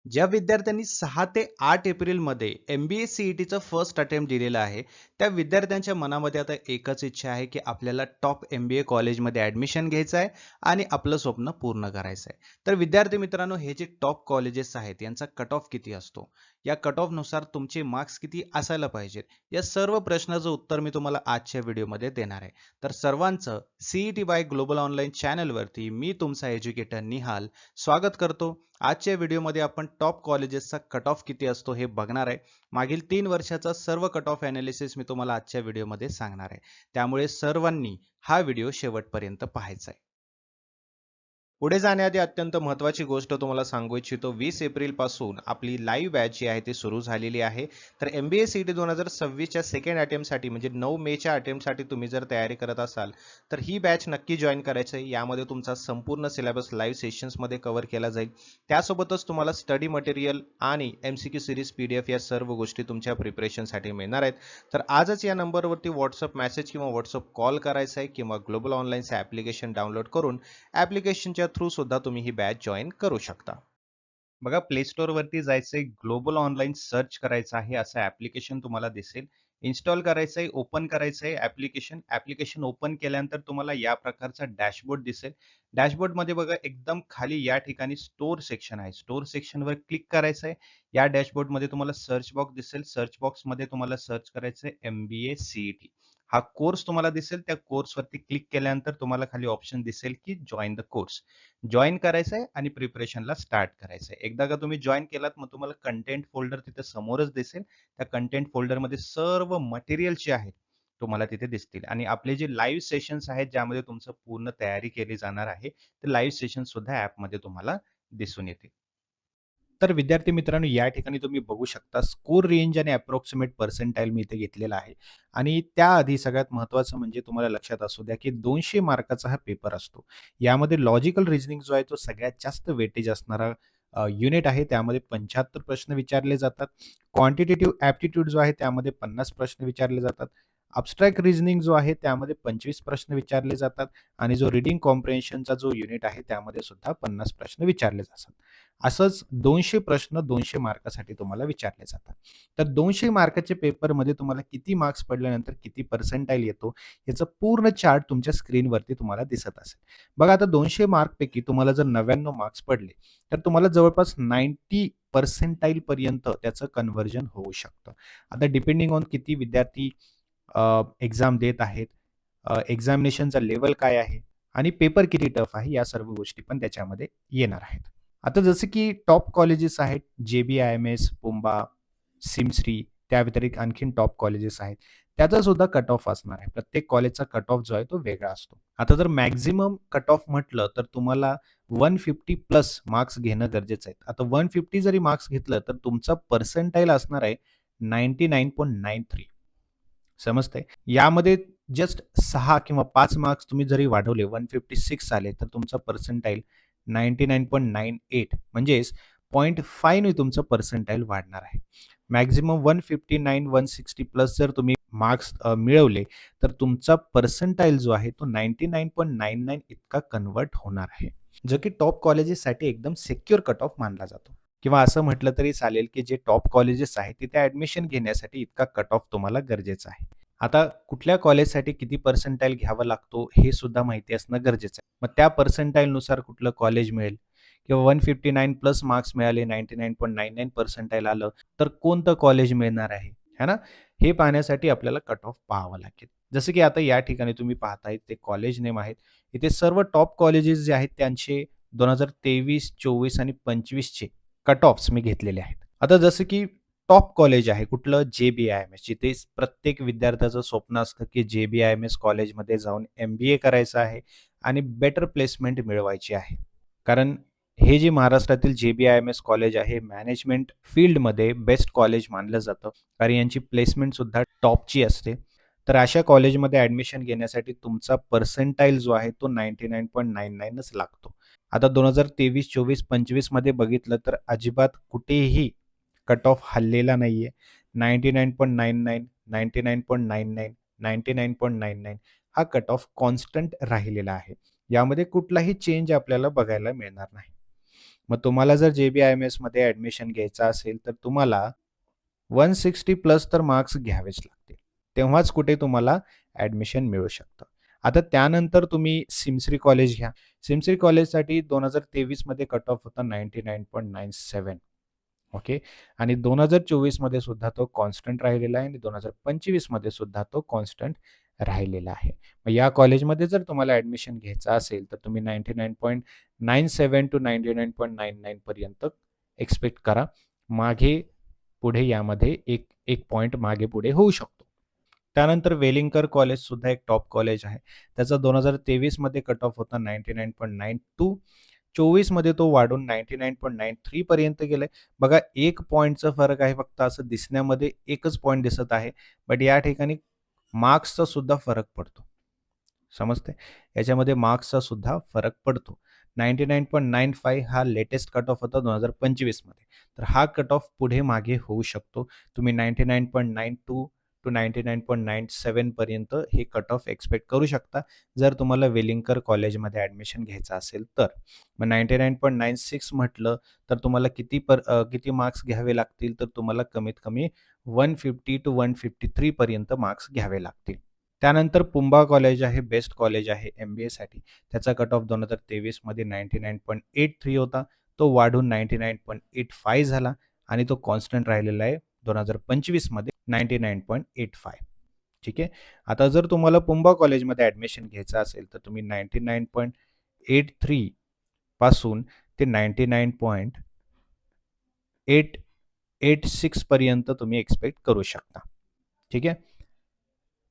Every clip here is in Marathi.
ज्या विद्यार्थ्यांनी 6 ते 8 एप्रिलमध्ये MBA CETचं फर्स्ट अटेम्प्ट दिलेला आहे, त्या विद्यार्थ्यांच्या मनामध्ये आता एकच इच्छा आहे, की आपल्याला टॉप MBA कॉलेजमध्ये ॲडमिशन घ्यायचं आहे आणि आपलं स्वप्न पूर्ण करायचं आहे. तर विद्यार्थी मित्रांनो, हे जे टॉप कॉलेजेस आहेत, यांचा कट ऑफ किती असतो? या कट ऑफनुसार तुमचे मार्क्स किती असायला पाहिजेत? या सर्व प्रश्नाचं उत्तर मी तुम्हाला आजच्या व्हिडिओमध्ये देणार आहे. तर सर्वांचं CET बाय ग्लोबल ऑनलाईन चॅनलवरती मी तुमचा एज्युकेटर निहाल स्वागत करतो. आजच्या व्हिडिओमध्ये आपण टॉप कॉलेजेसचा कट ऑफ किती असतो हे बघणार आहे. मागील 3 वर्षाचा सर्व कट ऑफ ॲनालिसिस मी तुम्हाला आजच्या व्हिडिओमध्ये सांगणार आहे. त्यामुळे सर्वांनी हा व्हिडिओ शेवटपर्यंत पाहायचा आहे. पुढे जाण्याआधी अत्यंत महत्त्वाची गोष्ट तुम्हाला सांगू इच्छितो. 20 एप्रिलपासून आपली लाईव्ह बॅच जी आहे ती सुरू झालेली आहे. तर MBA CET 2026च्या सेकंड अटेम्प्टसाठी म्हणजे 9 मेच्या अटेम्प्टसाठी तुम्ही जर तयारी करत असाल, तर ही बॅच नक्की जॉइन करायचं आहे. यामध्ये तुमचा संपूर्ण सिलेबस लाईव्ह सेशन्समध्ये कव्हर केला जाईल. त्यासोबतच तुम्हाला स्टडी मटेरियल आणि MCQ सीरीज PDF या सर्व गोष्टी तुमच्या प्रिपरेशनसाठी मिळणार आहेत. तर आजच या नंबरवरती WhatsApp मेसेज किंवा WhatsApp कॉल करायचा आहे किंवा ग्लोबल ऑनलाईनचं ॲप्लिकेशन डाउनलोड करून ॲप्लिकेशनच्या थ्रू सुद्धा तुम्ही ही बॅच जॉइन करू शकता. बघा, प्ले स्टोअरवरती जायचंय, ग्लोबल ऑनलाईन सर्च करायचं आहे, असं ॲप्लिकेशन तुम्हाला दिसेल. इन्स्टॉल करायचंय, ओपन करायचंय ॲप्लिकेशन. ॲप्लिकेशन ओपन केल्यानंतर तुम्हाला या प्रकारचा डॅशबोर्ड दिसेल. डॅशबोर्डमध्ये बघा एकदम खाली या ठिकाणी स्टोअर सेक्शन आहे. स्टोअर सेक्शनवर क्लिक करायचंय. या डॅशबोर्डमध्ये तुम्हाला सर्च बॉक्स दिसेल. सर्च बॉक्समध्ये तुम्हाला सर्च करायचंय MBA CET. हा कोर्स तुम्हाला दिसेल. त्या कोर्सवरती क्लिक केल्यानंतर तुम्हाला खाली ऑप्शन दिसेल की जॉइन द कोर्स. जॉइन करायचं आहे आणि प्रिपरेशनला स्टार्ट करायचं आहे. एकदा का तुम्ही जॉइन केलात, मग तुम्हाला कंटेंट फोल्डर तिथे समोरच दिसेल. त्या कंटेंट फोल्डरमध्ये सर्व मटेरियल जे आहेत तुम्हाला तिथे दिसतील आणि आपले जे लाईव्ह सेशन्स आहेत, ज्यामध्ये तुमचं पूर्ण तयारी केली जाणार आहे, ते लाईव्ह सेशन्स सुद्धा ॲपमध्ये तुम्हाला दिसून येतील. तर विद्यार्थी मित्रांनो, या ठिकाणी तुम्ही बघू शकता स्कोर रेंज आणि अप्रॉक्सिमेट पर्सेंटाईल मी इथे घेतलेला आहे. आणि त्याआधी सगळ्यात महत्त्वाचं म्हणजे तुम्हाला लक्षात असू द्या, की 200 मार्काचा हा पेपर असतो. यामध्ये लॉजिकल रिझनिंग जो आहे तो सगळ्यात जास्त वेटेज असणारा युनिट आहे. त्यामध्ये 75 प्रश्न विचारले जातात. क्वांटिटेटिव्ह ॲप्टिट्यूड जो आहे त्यामध्ये 50 प्रश्न विचारले जातात. अब्स्ट्रॅक्ट रिझनिंग जो आहे त्यामध्ये 25 प्रश्न विचारले जातात आणि जो रीडिंग कॉम्प्रिहेन्शनचा जो युनिट आहे त्यामध्ये सुद्धा 50 प्रश्न विचारले जातात. असंच 200 प्रश्न 200 मार्कासाठी तुम्हाला विचारले जातात. तर 200 मार्काच्या पेपरमध्ये तुम्हाला किती मार्क्स पडल्यानंतर किती पर्सेंटाईल येतो, याचं पूर्ण चार्ट तुमच्या स्क्रीनवरती तुम्हाला दिसत असेल. बघा, आता 200 मार्कपैकी तुम्हाला जर 99 मार्क्स पडले, तर तुम्हाला जवळपास 90 पर्सेंटाईल पर्यंत त्याचं कन्व्हर्जन होऊ शकतं. आता डिपेंडिंग ऑन किती विद्यार्थी एक्झाम देत आहेत, एक्झामिनेशनचा लेव्हल काय आहे आणि पेपर किती टफ आहे, या सर्व गोष्टी पण त्याच्यामध्ये येणार आहेत. आता जसं की टॉप कॉलेजेस आहेत, JBIMS, पुंबा, सिमश्री, त्या व्यतिरिक्त आणखीन टॉप कॉलेजेस आहेत. त्याचा सुद्धा कट ऑफ असणार आहे. प्रत्येक कॉलेजचा कट ऑफ जो आहे तो वेगळा असतो. आता जर मॅक्सिमम कट ऑफ म्हटलं तर तुम्हाला 150 प्लस मार्क्स घेणं गरजेचं आहे. आता 150 जरी मार्क्स घेतलं तर तुमचा पर्सेंटाईल असणार आहे 99.93. समजतंय? यामध्ये जस्ट 6 किंवा 5 मार्क्स तुम्ही जरी वाढवले, 156 आले, तर तुमचा पर्सेंटाईल 99.98 म्हणजेच 0.5 ने तुमचं पर्सेंटाईल वाढणार आहे. मॅक्सिमम 159, 160 प्लस जर तुम्ही मार्क्स मिळवले, तर तुमचा पर्सेंटाईल जो आहे तो 99.99 इतका कन्व्हर्ट होणार आहे. जो की टॉप कॉलेजेससाठी एकदम सिक्युअर कट ऑफ मानला जातो. किंवा असं म्हटलं तरी चालेल, की जे टॉप कॉलेजेस आहेत तिथे ॲडमिशन घेण्यासाठी इतका कट ऑफ तुम्हाला गरजेचा आहे. आता कुठल्या कॉलेजसाठी किती पर्सेंटाईल घ्यावा लागतो हे सुद्धा माहिती असणं गरजेचं आहे. मग त्या पर्सेंटाईलनुसार कुठलं कॉलेज मिळेल किंवा 159 प्लस मार्क्स मिळाले, 99.99 पर्सेंटाईल आलं, तर कोणतं कॉलेज मिळणार आहे, है ना? हे पाहण्यासाठी आपल्याला कट ऑफ पाहावं लागेल. जसं की आता या ठिकाणी तुम्ही पाहताय ते कॉलेज नेम आहेत. इथे सर्व टॉप कॉलेजेस जे आहेत त्यांचे 2023, 24 आणि 25 चे कट ऑफ्स मी घेतलेले आहेत. आता जसं की टॉप कॉलेज आहे कुठलं, JBIMS, जिथे प्रत्येक विद्यार्थ्याचं स्वप्न असतं की JBIMS कॉलेजमध्ये जाऊन MBA करायचं आहे आणि बेटर प्लेसमेंट मिळवायची आहे. कारण हे जे महाराष्ट्रातील JBIMS कॉलेज आहे, मॅनेजमेंट फील्डमध्ये बेस्ट कॉलेज मानलं जातं. कारण यांची प्लेसमेंट सुद्धा टॉपची असते. तर अशा कॉलेजमध्ये ॲडमिशन घेण्यासाठी तुमचा पर्सेंटाईल जो आहे तो 99.99च लागतो. आता 2023, 24, 25 मध्ये बघितलं तर अजिबात कुठेही कट ऑफ हललेला नाहीये. 99.99, 99.99, 99.99 हा कट ऑफ कॉन्स्टंट राहिलेला आहे. यामध्ये कुठलाही चेंज आपल्याला बघायला मिळणार नाही. मग तुम्हाला जर JBIMS मध्ये ॲडमिशन घ्यायचं असेल तर तुम्हाला 160 प्लस तर मार्क्स घ्यावेच लागतील. तेव्हाच कुठे तुम्हाला ॲडमिशन मिळू शकतं. आता त्यानंतर तुम्ही सिम्सरी कॉलेज घ्या. सिम्सरी कॉलेजसाठी 2023 मध्ये कट ऑफ होता 99.97. ओके. आणि 2024 मध्ये सुद्धा तो कॉन्स्टंट राहिलेला आहे आणि 2025 मध्ये सुद्धा तो कॉन्स्टंट राहिलेला आहे. मग या कॉलेजमध्ये जर तुम्हाला ॲडमिशन घ्यायचं असेल तर तुम्ही 99.97 टू 99.99 पर्यंत एक्स्पेक्ट करा. मागे पुढे यामध्ये एक पॉइंट मागे पुढे होऊ शकतो. त्यानंतर वेलिंगकर कॉलेज सुद्धा एक टॉप कॉलेज आहे. त्याचा 2023 मध्ये कट ऑफ होता 99.92. 24 मध्ये तो वाढून 99.93 पर्यंत गेलाय. बघा 1 पॉइंटचा फरक आहे फक्त, असं दिसण्यामध्ये एकच पॉइंट दिसत आहे. बट या ठिकाणी मार्क्सचा सुद्धा फरक पडतो. समजते? याच्यामध्ये मार्क्सचा सुद्धा फरक पडतो. 99.95 हा लेटेस्ट कट ऑफ होता 2025 मध्ये. तर हा कट ऑफ पुढे मागे होऊ शकतो. तुम्ही 99.92 टू 99.97 पर्यंत हे कट ऑफ एक्स्पेक्ट करू शकता, जर तुम्हाला वेलिंगकर कॉलेजमध्ये ॲडमिशन घ्यायचं असेल तर. मग 99.96 म्हटलं तर तुम्हाला किती मार्क्स घ्यावे लागतील, तर तुम्हाला कमीत कमी 150 टू 153 पर्यंत मार्क्स घ्यावे लागतील. त्यानंतर पुंबा कॉलेज आहे, बेस्ट कॉलेज आहे MBAसाठी. त्याचा कट ऑफ 2023 मध्ये 99.83 होता. तो वाढून 99.85 झाला आणि तो कॉन्स्टंट राहिलेला आहे 2025 मध्ये 99.85. ठीक आहे. आता जर तुम्हाला पुंबा कॉलेजमध्ये ॲडमिशन घ्यायचं असेल तर तुम्ही 99.83 पासून ते 99.886 पर्यंत तुम्ही एक्स्पेक्ट करू शकता. ठीक आहे.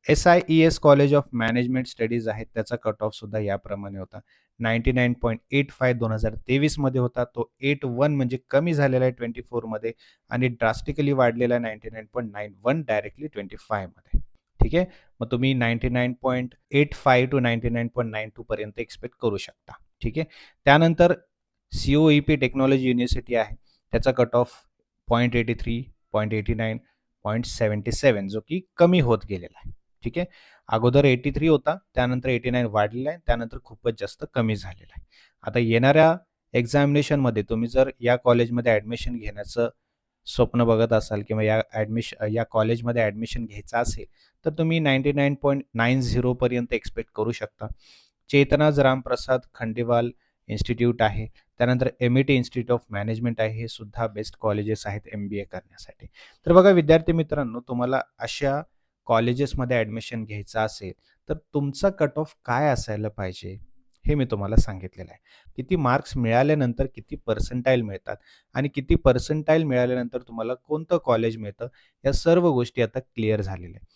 SIES college of management studies आहे, त्याचा कट ऑफ सुद्धा याप्रमाणे होता. 99.85 2023 मध्ये होता. तो 81 म्हणजे कमी झालेला आहे 24 मध्ये आणि ड्रास्टिकली वाढलेला आहे 99.91 डायरेक्टली 25 मध्ये. ठीक आहे. मग तुम्ही 99.85 टू 99.92 पर्यंत एक्स्पेक्ट करू शकता. ठीक आहे. त्यानंतर COEP टेक्नॉलॉजी युनिव्हर्सिटी आहे. त्याचा कट ऑफ 0.83, 0.89, 0.77 जो की कमी होत गेलेला आहे. ठीक आहे. अगोदर 83 होता, त्यानंतर 89 वाढलेला आहे, त्यानंतर खूपच जास्त कमी झालेला आहे. आता येणाऱ्या एक्झामिनेशनमध्ये तुम्ही जर या कॉलेजमध्ये ॲडमिशन घेण्याचं स्वप्न बघत असाल किंवा या कॉलेजमध्ये ॲडमिशन घ्यायचं असेल तर तुम्ही 99.90 पर्यंत एक्स्पेक्ट करू शकता. चेतनाज रामप्रसाद खंडेवाल इन्स्टिट्यूट आहे. त्यानंतर MET इन्स्टिट्यूट ऑफ मॅनेजमेंट आहे. हे सुद्धा बेस्ट कॉलेजेस आहेत MBA करण्यासाठी. तर बघा विद्यार्थी मित्रांनो, तुम्हाला अशा कॉलेजेसमध्ये ॲडमिशन घ्यायचं असेल तर तुमचा कट ऑफ काय असायला पाहिजे हे मी तुम्हाला सांगितलेलं आहे. किती मार्क्स मिळाल्यानंतर किती पर्सेंटाईल मिळतात आणि किती पर्सेंटाईल मिळाल्यानंतर तुम्हाला कोणतं कॉलेज मिळतं, या सर्व गोष्टी आता क्लिअर झालेल्या आहेत.